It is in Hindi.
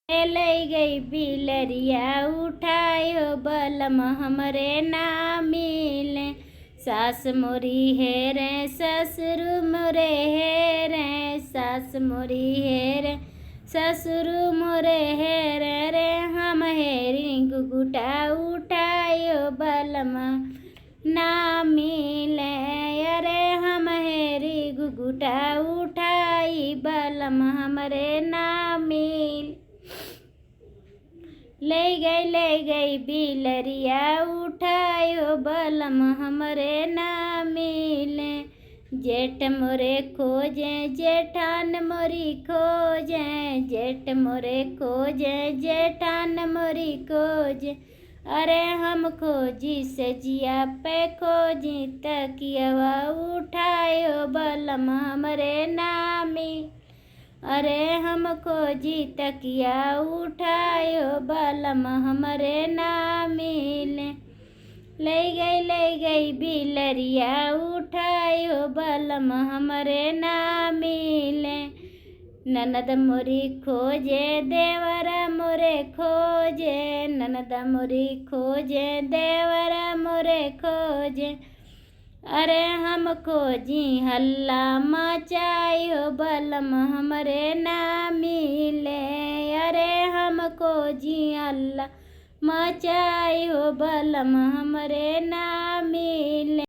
ले गई बिलरिया उठायो बलम हमरे ना मिले। सास मोरी है रे ससुर मोरे है रे, सास मोरी है रे ससुर मोरे है रे हम हेरी गुगुटा उठायो बलम ना मिले। अरे हम हेरी गुगुटा उठाई बलम हमरे ना मिले। ले गई बिलरिया उठायो बलम हमरे ना मिले। जेठ मोरे खोजे जेठान मोरी खोजे, जेठ मोरे खोजे जेठान मोरी खोजे। अरे हम खोजी सजिया पे खोजी तकियवा उठायो बलम हमरे ना मिले। अरे हम खोजी तकिया उठायो बलम हमरे ना मिले। ले गई बिलरिया उठायो बलम हमरे ना मिले। ननद मोरी खोजे देवरा मोरे खोजे, ननद मोरी खोजे देवरा मोरे खोजे। अरे हम खोजी हल्ला मचायो बलम हमरे ना मिले। अरे हम खोजी हल्ला मचायो बलम हमरे ना मिले।